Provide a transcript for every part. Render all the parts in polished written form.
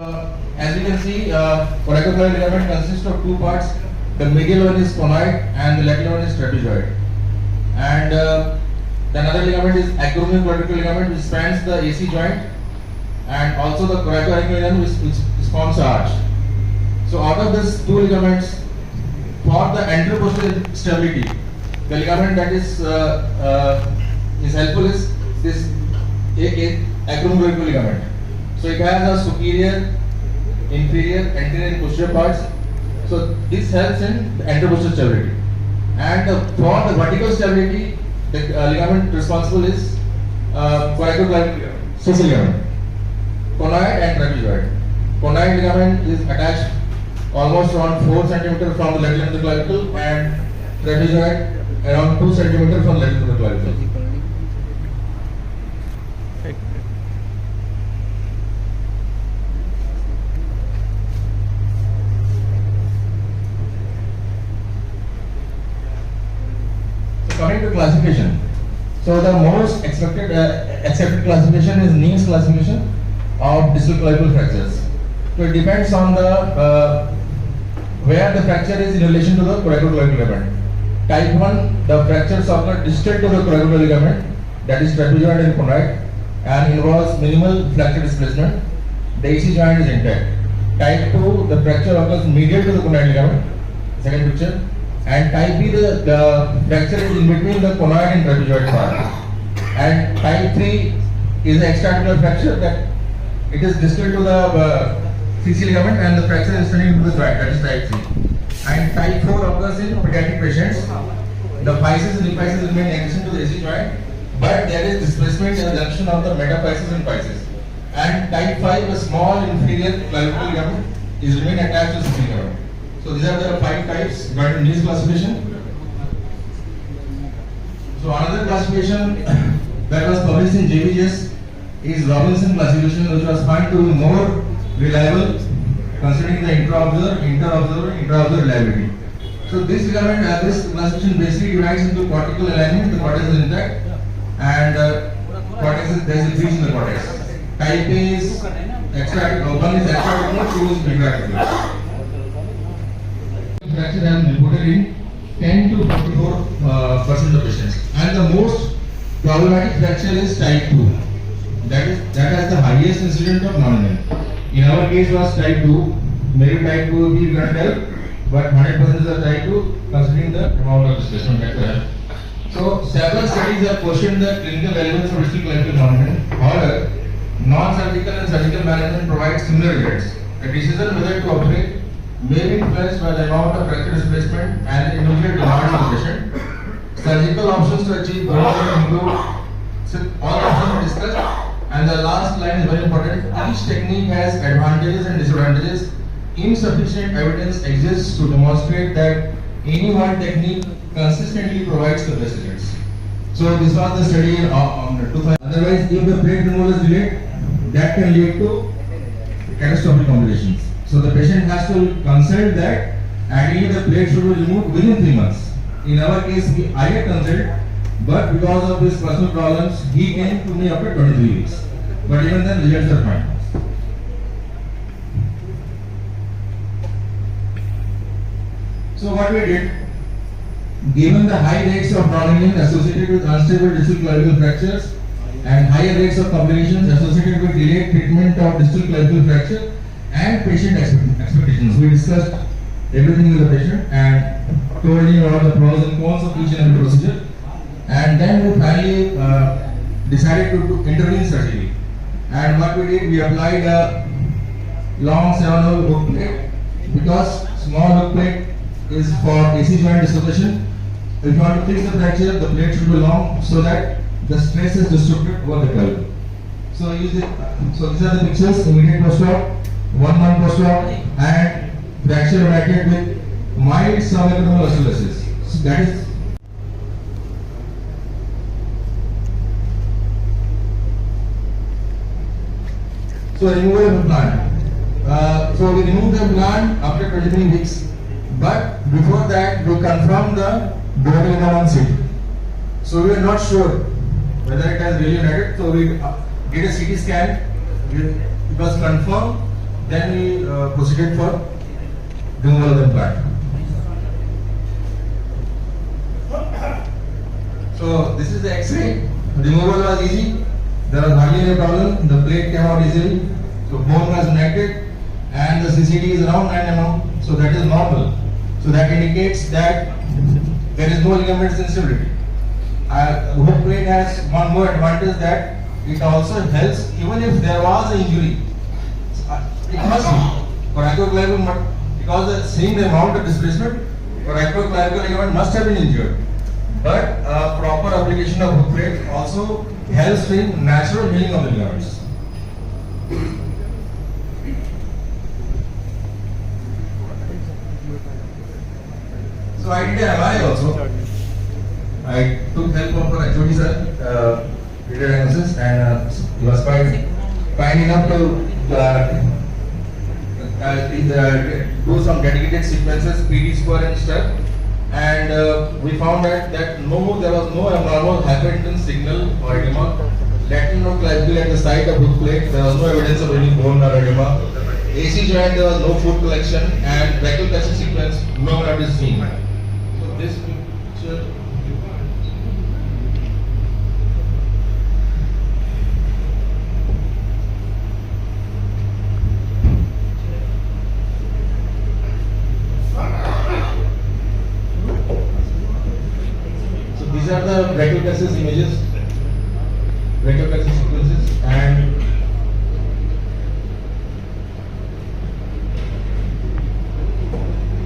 As you can see, coracoid ligament consists of two parts. The medial one is conoid and the lateral one is trapezoid. And the another ligament is acromioclavicular ligament, which spans the AC joint, and also the coracoid ligament, which forms the arch. So out of these two ligaments, for the anteroposterior stability, the ligament that is helpful is this acromioclavicular ligament. So it has a superior, inferior, anterior and posterior parts. So this helps in the anteroposterior stability. And for the vertical stability, the ligament responsible is coracoid ligament, conoid and trapezoid. Conoid ligament is attached almost around 4 cm from the lateral end of the clavicle, and trapezoid around 2 cm from the lateral end of the clavicle. Coming to classification, so the most accepted classification is NIMS classification of distal clavicle fractures. So it depends on the where the fracture is in relation to the coracoid ligament. Type 1, the fractures occur distal to the coracoid ligament, that is trapezoid and conoid, and involves minimal flexure displacement. The AC joint is intact. Type 2, the fracture occurs medial to the conoid ligament. Second picture. And type B, the fracture is in between the conoid and trapezoid part. And type 3 is the extraarticular fracture, that it is distal to the CC ligament and the fracture is turning into the joint, that is type 3. And type 4 occurs in pediatric patients. The physis and epiphysis remain adjacent to the AC joint, but there is displacement in the junction of the metaphysis and physis. And type 5, a small inferior clavicular ligament is remain attached to the CC ligament. So these are the 5 types according to this classification. So another classification that was published in JBJS is Robinson classification, which was found to be more reliable considering the intra-observer reliability. So this ligament, this classification basically divides into cortical alignment. The cortex is intact, and there is a breach in the cortex. Type A is extraarticular, 1 is extraarticular, 2 is intraarticular. Fracture has been reported in 10 to 44% of patients, and the most problematic fracture is type 2. That has the highest incidence of non-eminent. In our case was type 2. Maybe type 2 we cannot help, but 100% is the type 2 considering the amount of displacement that we have. So several studies have questioned the clinical relevance of distal clavicle non-eminent. However, non-surgical and surgical management provide similar results. The decision whether to operate may be influenced by the amount of fracture displacement and the immediate demand of the patient. Surgical options to achieve goal include all options discussed, and the last line is very important. Each technique has advantages and disadvantages. Insufficient evidence exists to demonstrate that any one technique consistently provides the best results. So this was the study on 2000. Otherwise, if the plate removal is delayed, that can lead to catastrophic complications. So the patient has to consult that ideally the plate should be removed within 3 months. In our case, I had consulted, but because of his personal problems, he came to me after 23 weeks. But even then, results are fine. So what we did, given the high rates of non-eminent associated with unstable distal clavicle fractures and higher rates of complications associated with delayed treatment of distal clavicle fracture, and patient expectations. We discussed everything with the patient and told him about the pros and cons of each and every procedure. And then we finally decided to intervene surgically. And what we did, we applied a long 7-hole hook plate, because small hook plate is for AC joint dislocation. If you want to fix the fracture, the plate should be long so that the stress is distributed over the clavicle. So these are the pictures: immediate post-op, 1 month post-op, and fracture evacuated with mild subacromial osteolysis. So that is removal of implant. So we removed the implant after 23 weeks, but before that we confirmed the border seat. So we are not sure whether it has really united. So we did a CT scan. It was confirmed Then we proceeded for removal of the implant. So this is the X-ray. Removal was easy. There was hardly any problem. The plate came out easily. So bone was united, and the CCD is around 9 mm. So that is normal. So that indicates that there is no ligament instability. Hook plate has one more advantage, that it also helps even if there was an injury. It must be coracoid, because seeing the amount of displacement, coracoid ligament must have been injured. But proper application of hook plate also helps in natural healing of the ligaments. So I did an MRI also. I took help of our HOD sir, did an analysis, and he was quite kind enough to do some dedicated sequences, PD square and stuff. And we found that there was no abnormal hypertension signal or edema. Lateral node clavicle at the site of hook plate, there was no evidence of any bone or edema. AC joint, there was no food collection, and brachial plexus sequence, no one is seen. So this picture. These are the brachial plexus images, brachial plexus sequences, and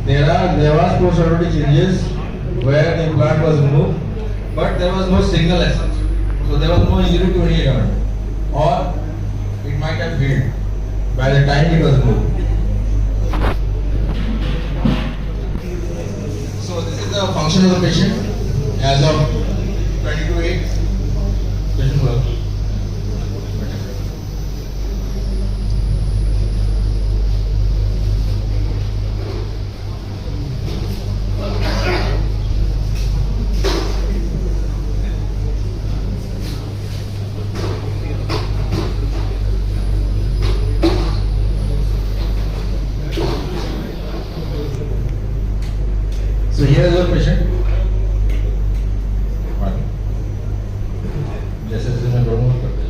there was post-operative changes where the implant was removed, but there was no signal as such. So there was no injury to any ligament, or it might have healed by the time it was removed. So this is the function of the patient. As of 22/8, patient was. So here is your patient. जैसे जैसे मैं दोनों करते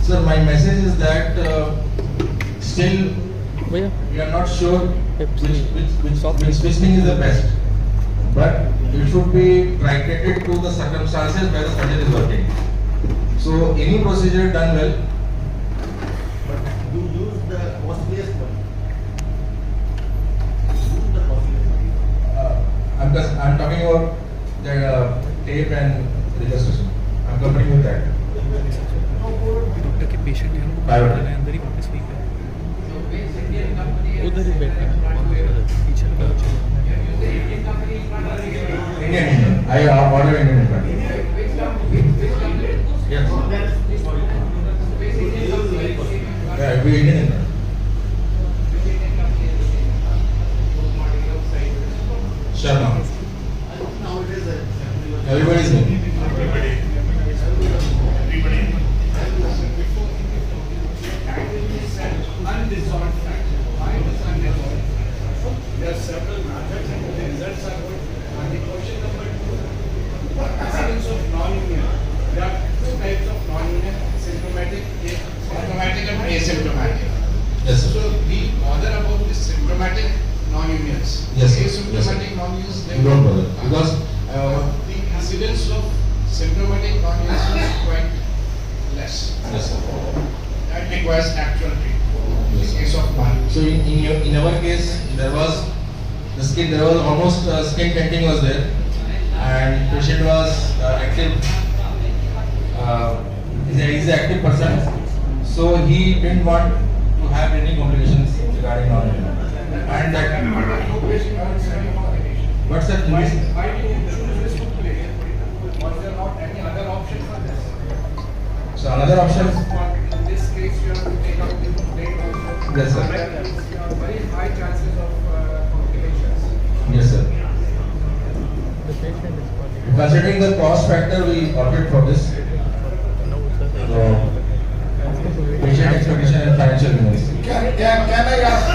Sir, my message is that still we are not sure which twisting is the best, but it should be titrated to the circumstances where the surgeon is working. So any procedure done well. But you use the costliest one. Use the costliest one. I'm talking about the tape and registration. I'm comparing with that. Doctor के patient हैं उनको अंदर ही वापस ठीक है उधर ही बैठे हैं पीछे Indian. I order Indian. Yes. Yeah, we Indian. Sharma. Everybody is name. There are several methods and the results are good. And the question number 2, Yes, sir. So we bother about the symptomatic non-unions. Yes, sir. Asymptomatic non-unions, You don't bother because the incidence of symptomatic non-unions is quite less. yes, sir. That requires actual treatment. Yes, In case of non So in our case, there was almost skin tenting was there, and patient was active. He's an active person, so he didn't want to have any complications regarding non-union. And that, but sir, in this, why did you choose this to play? Was there not any other option for this? so another option, In this case, you have to take out the plate also. yes, sir. You have very high chances of complications. Yes, sir. Considering the cost factor, we opted for this. So, patient expectation and financial means. Can I ask,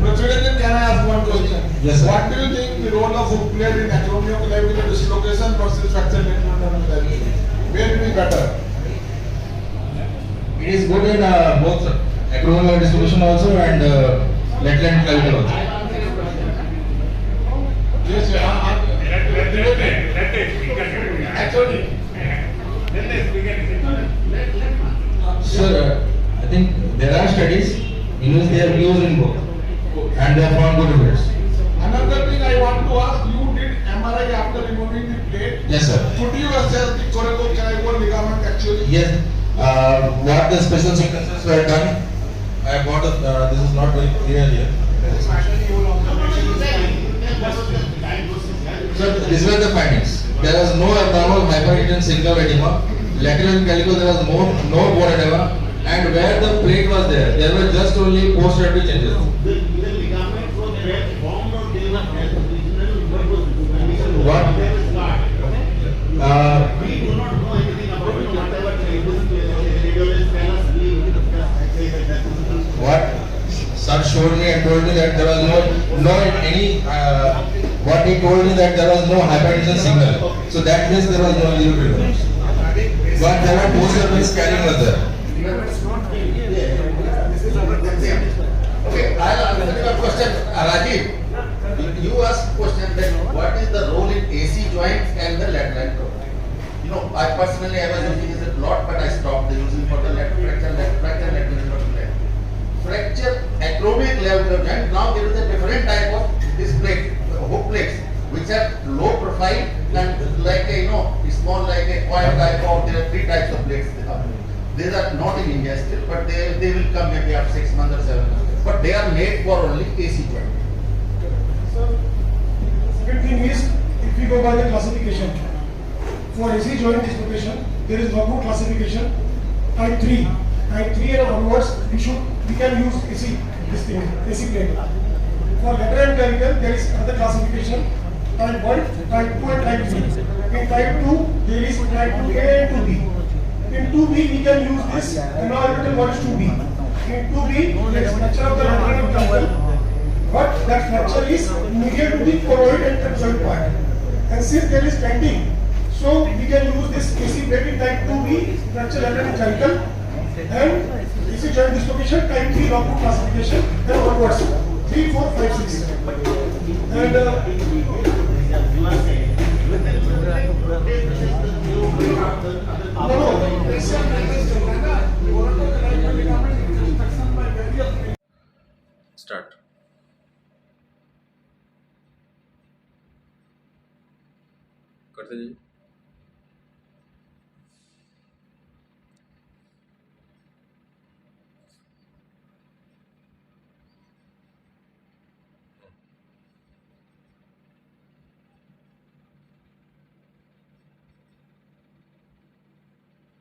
President, can I ask one question? Yes, sir. What do you think the role of hook plate in acromioclavicular dislocation versus fracture acromioclavicular? Where will be better? It is good in both acromial distribution also and lateral and clavicle also. Yes, sir. Actually, Sir, I think there are studies in which they have used in both and they have found good results. another thing I want to ask, you did MRI after removing the plate. Yes, sir. Could you assess the corticoclavicular ligament actually? Yes, what the special sequences were done, I have got this is not very clear here. So these were the findings. There was no abnormal hypertension signal edema. Lateral calico there was no bone edema, and where the plate was there were just only post-operative changes. What? We do not know anything about it, whatever radiologist tell us, we What sir showed me and told me that there was no any what he told me that there was no hypertension signal. So that means there was no injury treatment. But there were post-operative scanning was there. Okay, I'll answer your question, Rajiv. You asked question that what is the role in AC joints and the lateral trauma? You know, I personally was using it a lot, but I stopped using for the lateral fracture acromic clavicular joint. Now there is a different type of this plate, hook plates, which are low profile and like a small like a coil type of. There are three types of plates. These are not in India still, but they will come maybe after 6 months or 7 months. But they are made for only AC joint. So, second thing is, if we go by the classification, for AC joint dislocation, there is one more classification, type 3. Type 3 and onwards, we can use AC, this thing, AC plate. For lateral clavicle, there is another classification, type 1, type 2 and type 3. In type 2, there is type 2A and 2B. In 2B, we can use this anorbital what is 2B. In 2B, there is fracture of the lateral clavicle, but that fracture is medial to the choroid and trapezoid part. And since there is bending, so we can use this AC plate in type 2B, fracture lateral clavicle, and AC joint dislocation, type 3 logbook classification, and onwards. 3, 4, 5, 6. And Start. करते जाइए.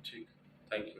ठीक, thank you.